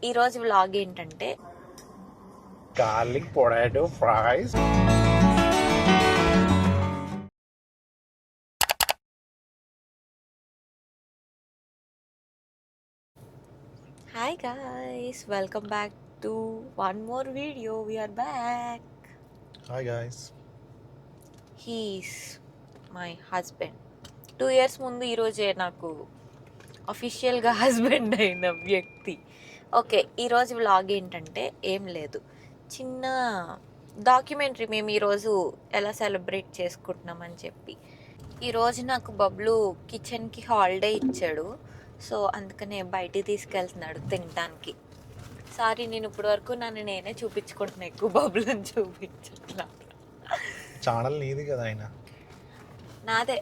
ఈరోజు వ్లాగ్ ఏంటంటే garlic potato fries. Hi guys, welcome back to one more video. We are back. Hi guys. He's my husband. 2 years ముందు ఈరోజే నాకు అఫీషియల్గా husband అయిన వ్యక్తి. ఓకే, ఈరోజు వ్లాగ్ ఏంటంటే ఏం లేదు, చిన్న డాక్యుమెంటరీ. మేము ఈరోజు ఎలా సెలబ్రేట్ చేసుకుంటున్నామని చెప్పి. ఈరోజు నాకు బబ్లు కిచెన్కి హాలిడే ఇచ్చాడు, సో అందుకనే బయటికి తీసుకెళ్తున్నాడు తినడానికి. సారీ, నేను ఇప్పటి వరకు నన్ను నేనే చూపించుకుంటున్నా, ఎక్కువ బబ్లుని చూపించట్లా. ఛానల్ నీది కదా ఆయన. నాదే.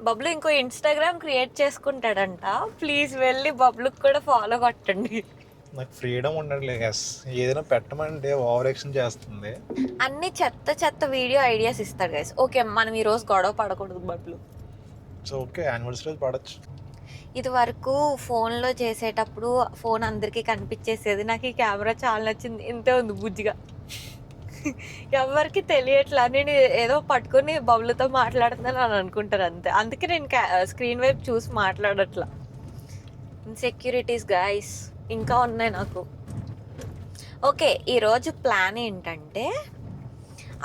బబ్లు ఇంకో ఇన్స్టాగ్రామ్ క్రియేట్ చేసుకుంటాడంట. ప్లీజ్ వెళ్ళి బబ్లుకి కూడా ఫాలో కొట్టండి. నాకు ఫ్రీడమ్ ఉండట్లేదు గస్. ఏదైనా పెట్టమంటే ఓవర్ యాక్షన్ చేస్తుంది. అన్ని చెత్త చెత్త వీడియో ఐడియాస్ ఇస్తాడు గైస్. ఓకే, మనం ఈరోజు గొడవ పడకూడదు బబ్లు. సో ఓకే, యానివర్సరీ రోజు పడచ్చు. ఇది వరకు ఫోన్లో చేసేటప్పుడు ఫోన్ అందరికీ కనిపించేసేది. నాకు ఈ కెమెరా చాలా నచ్చింది. ఇంతే ఉంది బుజ్జిగా, ఎవరికి తెలియట్లా. నేను ఏదో పట్టుకొని బబ్లుతో మాట్లాడుతున్నాను అని అనుకుంటారు అంతే. అందుకే నేను స్క్రీన్ వైపు చూసి మాట్లాడట్లా. ఇన్సెక్యూరిటీస్ గాయస్ ఇంకా ఉన్నాయి నాకు. ఓకే, ఈరోజు ప్లాన్ ఏంటంటే,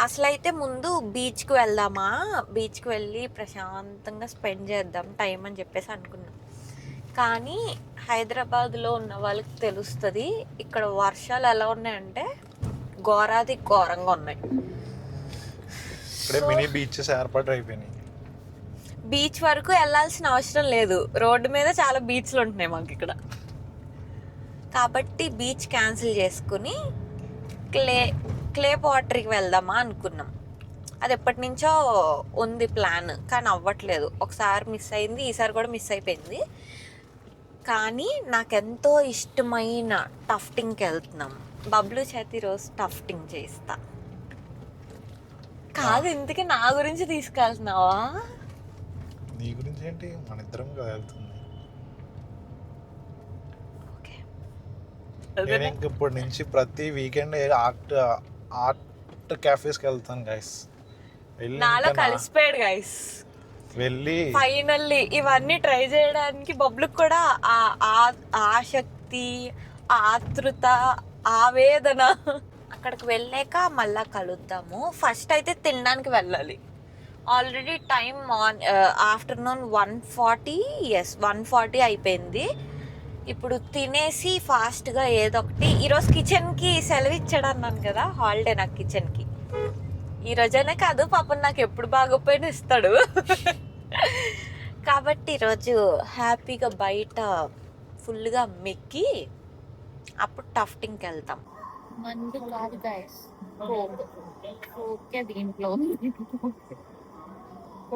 అసలైతే ముందు బీచ్కి వెళ్దామా, బీచ్కి వెళ్ళి ప్రశాంతంగా స్పెండ్ చేద్దాం టైం అని చెప్పేసి అనుకున్నాం. కానీ హైదరాబాద్లో ఉన్న వాళ్ళకి తెలుస్తుంది ఇక్కడ వర్షాలు ఎలా ఉన్నాయంటే ఘోరాది ఘోరంగా ఉన్నాయి. మినీ బీచెస్ ఏర్పాటు అయిపోయినాయి. బీచ్ వరకు వెళ్ళాల్సిన అవసరం లేదు, రోడ్డు మీద చాలా బీచ్లు ఉంటున్నాయి మాకు ఇక్కడ. కాబట్టి బీచ్ క్యాన్సిల్ చేసుకుని క్లే వాటర్కి వెళ్దామా అనుకున్నాం. అది ఎప్పటి నుంచో ఉంది ప్లాన్, కానీ అవ్వట్లేదు. ఒకసారి మిస్ అయింది, ఈసారి కూడా మిస్ అయిపోయింది. కానీ నాకెంతో ఇష్టమైన టఫ్టింగ్కి వెళ్తున్నాం. బబ్లు చేతి రోజు టఫ్టింగ్ చేస్తా. కాదు, ఇంతకీ నా గురించి తీసుకెళ్తున్నావా? నీ గురించి ఏంటి, మన ఇద్దరం కదా వెళ్తుంది. నేను ఇంక ఇప్పటి నుంచి ప్రతి వీకెండ్ ఆర్ట్ క్యాఫేస్కి వెళ్తాను గైస్. నాలో కలిసిపోయాడు గైస్. వెళ్ళి ఫైనల్లీ ఇవన్నీ ట్రై చేయడానికి బబ్లుకి కూడా ఆసక్తి, ఆతృత, ఆవేదన. అక్కడికి వెళ్ళాక మళ్ళా కలుద్దాము. ఫస్ట్ అయితే తినడానికి వెళ్ళాలి. ఆల్రెడీ టైం ఆఫ్టర్నూన్ 1:40 అయిపోయింది. ఇప్పుడు తినేసి ఫాస్ట్గా ఏదొకటి. ఈరోజు కిచెన్కి సెలవు ఇచ్చాడు అన్నాను కదా, హాలిడే నాకు కిచెన్కి. ఈ రోజైనా కాదు పాపం, నాకు ఎప్పుడు బాగోపోయినా ఇస్తాడు. కాబట్టి ఈరోజు హ్యాపీగా బయట ఫుల్గా మెక్కి అప్పుడు టఫ్టింగ్కి వెళ్తాం. మందు కాదు గైస్, ఓకే దీంట్లో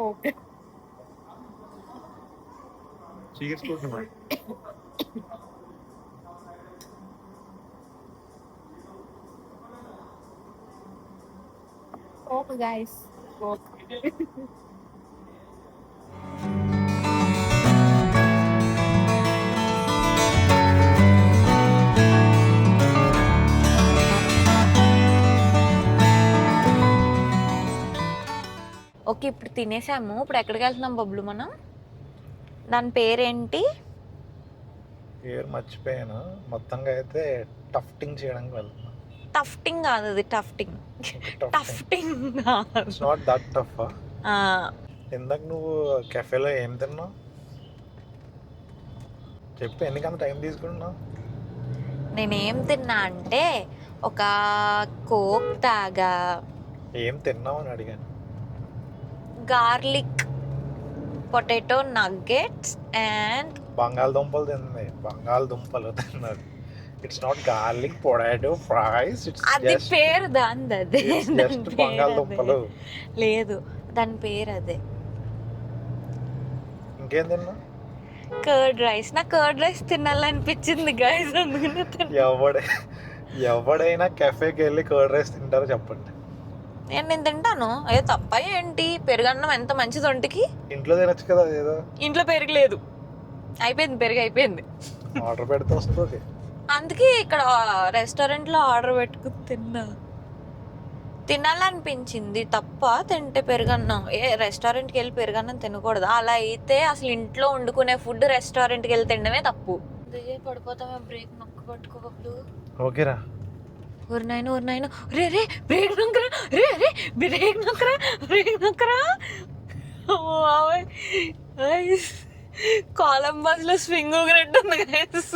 okay. Okay guys, okay. Okay, ఇప్పుడు తినేసాము. ఇప్పుడు ఎక్కడికి వెళ్తున్నాం బబ్లు మనం? దాని పేరేంటి? పేరు మర్చిపోయాను. మొత్తంగా అయితే టఫ్టింగ్ చేయడానికి వెళ్తున్నా. టఫ్టింగ్ కాదు, అది టఫ్టింగ్. టఫ్టింగ్ నాట్ దట్ టఫ్. ఇందాక నువ్వు కెఫేలో ఏం తిన్నావు చెప్పు, ఎందుకంత టైం తీసుకుంటున్నావు? నేనేం తిన్నా అంటే ఒక కోక్ తాగా. ఏం తిన్నావు అని అడిగాను. గార్లిక్ పొటాటో నగ్గెట్స్ అండ్ బంగాళదుంపలు తిన్నది. బంగాళదుంపలు తిన్నది. It's not garlic potato fries. అది పేరు దాని, అదే జస్ట్ బంగాళదుంపలు. లేదు, దాని పేరు అదే. ఇంకేం తిన్నా? Curd rice. నాకు కర్డ్ రైస్ తినాలనిపించింది గైస్, అందుకనే. ఎవడైనా కెఫేకి వెళ్ళి కర్డ్ రైస్ తింటారో చెప్పండి. నేను తింటాను. ఏ తప్ప ఏంటి, పెరుగన్నం ఎంత మంచిది ఒంటికి. ఇంట్లో తినచ్చు కదా ఏదో. ఇంట్లో పెరుగు లేదు, అయిపోయింది, పెరుగు అయిపోయింది. ఆర్డర్ పెడితే వస్తుంది. అందుకే ఇక్కడ రెస్టారెంట్లో ఆర్డర్ పెట్టుకుని తినాలనిపించింది తప్ప. తింటే పెరుగన్నం రెస్టారెంట్కి వెళ్ళి పెరుగన్నం తినకూడదు. అలా అయితే అసలు ఇంట్లో వండుకునే ఫుడ్ రెస్టారెంట్కి వెళ్ళి తినడమే తప్పు. పడిపోతామే. బ్రేక్ నొక్క పట్టుకోకూడదు. ఓకేరా. ఊరినాయన రే బ్రేక్ నొక్కరా, రే బ్రేక్ నొక్కరా. కొలంబస్ లో స్వింగ్ ఊగినట్టుంది గైస్.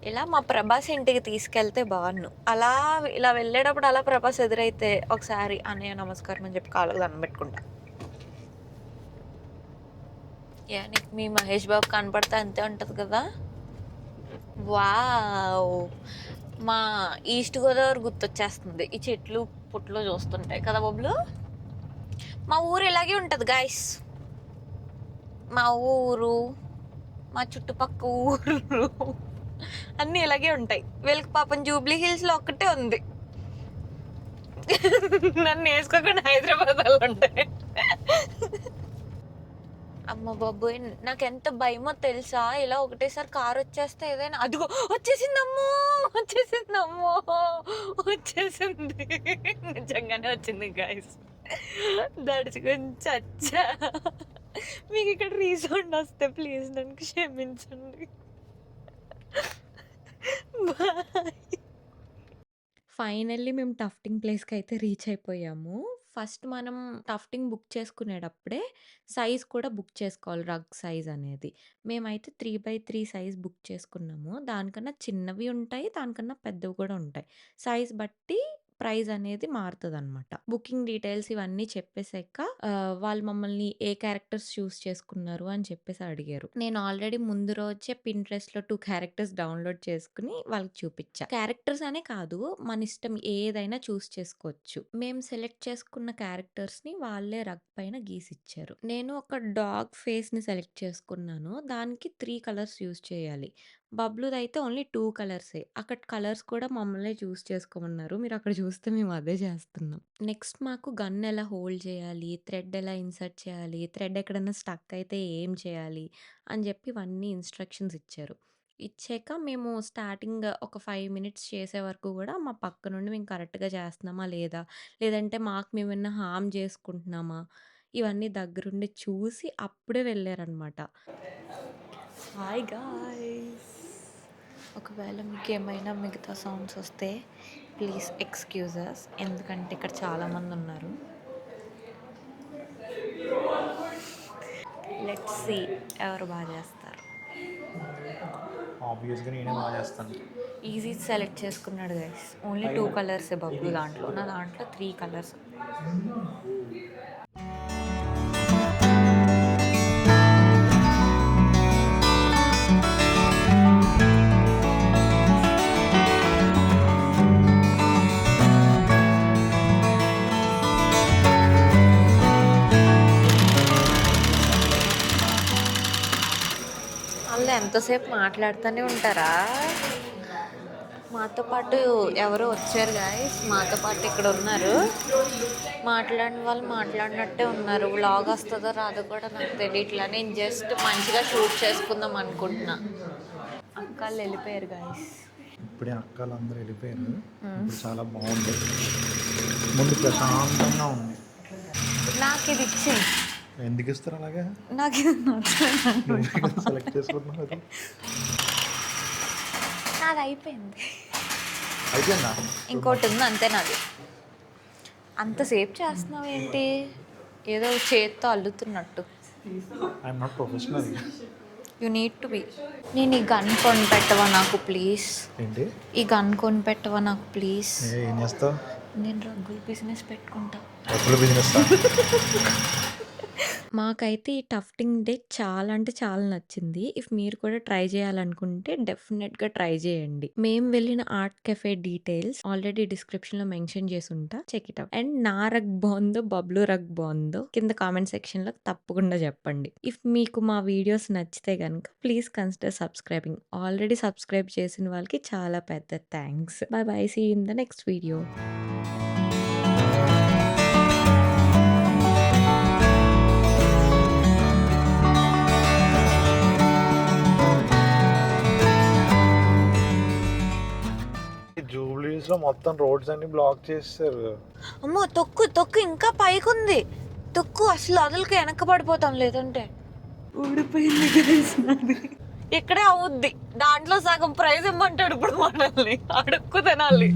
ఇలా మా ప్రభాస్ ఇంటికి తీసుకెళ్తే బాగున్ను. అలా ఇలా వెళ్ళేటప్పుడు అలా ప్రభాస్ ఎదురైతే ఒకసారి అన్నయ్య నమస్కారం అని చెప్పి కాళ్ళకు దండం పెట్టుకుంటా. నీకు మీ మహేష్ బాబు కనపడితే అంతే ఉంటుంది కదా. వావ్, మా ఈస్ట్ గోదావరి గుర్తొచ్చేస్తుంది ఈ చెట్లు పుట్లు చూస్తుంటాయి కదా బొబ్బులు. మా ఊరు ఇలాగే ఉంటుంది గాయస్. మా ఊరు, మా చుట్టుపక్క ఊరు అన్నీ ఇలాగే ఉంటాయి. వీళ్ళకి పాపం జూబ్లీ హిల్స్లో ఒక్కటే ఉంది. నన్ను వేసుకోకుండా హైదరాబాద్లో ఉంటాయి. అమ్మ బాబోయ్, నాకు ఎంత భయమో తెలుసా. ఇలా ఒకటేసారి కారు వచ్చేస్తే ఏదైనా అదిగో వచ్చేసింది నిజంగానే వచ్చింది గాయస్. దడుచుకొని చచ్చా. మీకు ఇక్కడ రీసౌండ్ వస్తే ప్లీజ్ నన్ను క్షమించండి. బాయ్. ఫైనల్లీ మేము టఫ్టింగ్ ప్లేస్కి అయితే రీచ్ అయిపోయాము. ఫస్ట్ మనం టఫ్టింగ్ బుక్ చేసుకునేటప్పుడే సైజ్ కూడా బుక్ చేసుకోవాలి, రగ్ సైజ్ అనేది. మేమైతే 3x3 సైజ్ బుక్ చేసుకున్నాము. దానికన్నా చిన్నవి ఉంటాయి, దానికన్నా పెద్దవి కూడా ఉంటాయి. సైజ్ బట్టి ప్రైస్ అనేది మారుతుందన్నమాట. బుకింగ్ డీటెయిల్స్ ఇవన్నీ చెప్పేసాక వాళ్ళు మమ్మల్ని ఏ క్యారెక్టర్స్ చూస్ చేసుకున్నారు అని చెప్పేసి అడిగారు. నేను ఆల్రెడీ ముందు రోజే పింట్రెస్ట్లో 2 క్యారెక్టర్స్ డౌన్లోడ్ చేసుకుని వాళ్ళకి చూపించా. క్యారెక్టర్స్ అనే కాదు, మన ఇష్టం ఏదైనా చూస్ చేసుకోవచ్చు. మేము సెలెక్ట్ చేసుకున్న క్యారెక్టర్స్ని వాళ్ళే రగ్ పైన గీసిచ్చారు. నేను ఒక డాగ్ ఫేస్ని సెలెక్ట్ చేసుకున్నాను. దానికి 3 కలర్స్ యూస్ చేయాలి. బబ్లుదైతే ఓన్లీ 2 కలర్సే. అక్కడ కలర్స్ కూడా మమ్మల్నే చూస్ చేసుకోమన్నారు. మీరు అక్కడ చూస్తే మేము అదే చేస్తున్నాం. నెక్స్ట్ మాకు గన్ ఎలా హోల్డ్ చేయాలి, థ్రెడ్ ఎలా ఇన్సర్ట్ చేయాలి, థ్రెడ్ ఎక్కడైనా స్టక్ అయితే ఏం చేయాలి అని చెప్పి ఇవన్నీ ఇన్స్ట్రక్షన్స్ ఇచ్చారు. ఇచ్చాక మేము స్టార్టింగ్ ఒక 5 మినిట్స్ చేసే వరకు కూడా మా పక్క నుండి మేము కరెక్ట్గా చేస్తున్నామా లేదా, లేదంటే మాకు మేము ఏమైనా హార్మ్ చేసుకుంటున్నామా, ఇవన్నీ దగ్గరుండి చూసి అప్పుడే వెళ్ళారనమాట. హాయ్ గాయ్స్, ఒకవేళ మీకు ఏమైనా మిగతా సౌండ్స్ వస్తే ప్లీజ్ ఎక్స్క్యూజెస్, ఎందుకంటే ఇక్కడ చాలామంది ఉన్నారు. లెట్స్ సీ ఎవరు బాగా చేస్తారు. ఆబ్వియస్గా నేనే బాగా చేస్తాను. ఈజీ సెలెక్ట్ చేసుకున్నాడు గైస్. ఓన్లీ 2 కలర్సే బబ్లు దాంట్లో, నా దాంట్లో 3 కలర్స్. వాళ్ళు ఎంతసేపు మాట్లాడుతూనే ఉంటారా. మాతో పాటు ఎవరో వచ్చారు గాయస్, మాతో పాటు ఇక్కడ ఉన్నారు. మాట్లాడిన వాళ్ళు మాట్లాడినట్టే ఉన్నారు. వ్లాగ్ వస్తుందో రాదో కూడా నాకు తెలియట్లా. నేను జస్ట్ మంచిగా షూట్ చేసుకుందాం అనుకుంటున్నా. అక్కలు వెళ్ళిపోయారు గాయస్. ఇప్పుడే అక్కలు అందరూ వెళ్ళిపోయారు. ఇప్పుడు చాలా బాగుంది, ముందు ప్రశాంతంగా ఉంది. నాకు ఇది ఇచ్చింది. ఎందుకు ఇస్తారు అలాగా? నాకు ఇది నచ్చలేదు. సెలెక్ట్ చేసుకుంటున్నాను. అది నాది అయిపోయింది. అయిపోయిందా? ఇంకోటి ఉంది అంతే నాది. అంతసేపు చేస్తున్నావు ఏంటి, ఏదో చేత్తో అల్లుతున్నట్టు. I'm not professional. You need to be. నేను ఈ గన్ కొని పెట్టవా నాకు ప్లీజ్? ఏంటి ఈ గన్ కొని పెట్టవా నాకు ప్లీజ్? ఏం చేస్తావు? నేను రగ్గుల బిజినెస్ పెట్టుకుంటా. రగ్గుల బిజినెస్? మాకైతే ఈ టఫ్టింగ్ డే చాలా అంటే చాలా నచ్చింది. ఇఫ్ మీరు కూడా ట్రై చేయాలనుకుంటే డెఫినెట్గా ట్రై చేయండి. మేము వెళ్ళిన ఆర్ట్ కెఫే డీటెయిల్స్ ఆల్రెడీ డిస్క్రిప్షన్లో మెన్షన్ చేసి ఉంటా, చెక్ ఇట్ అవుట్. అండ్ నా రగ్ బాగుందో బబ్లు రగ్ బాగుందో కింద కామెంట్ సెక్షన్లో తప్పకుండా చెప్పండి. ఇఫ్ మీకు మా వీడియోస్ నచ్చితే కనుక please consider subscribing. Already subscribe చేసిన వాళ్ళకి చాలా పెద్ద thanks. Bye bye, see you in the next video. జూబ్లీస్ లో మొత్తం రోడ్స్ అన్ని బ్లాక్ చేస్తారు. అమ్మో తొక్కు తొక్కు ఇంకా పైకి ఉంది. తొక్కు అసలు అదులకి వెనక పడిపోతాం లేదంటే. ఊడిపోయింది guys నాది. ఇక్కడే అవుద్ది. దాంట్లో సగం ప్రైజ్ ఇమ్మంటాడు ఇప్పుడు మనల్ని. అడుక్కు తినాలి.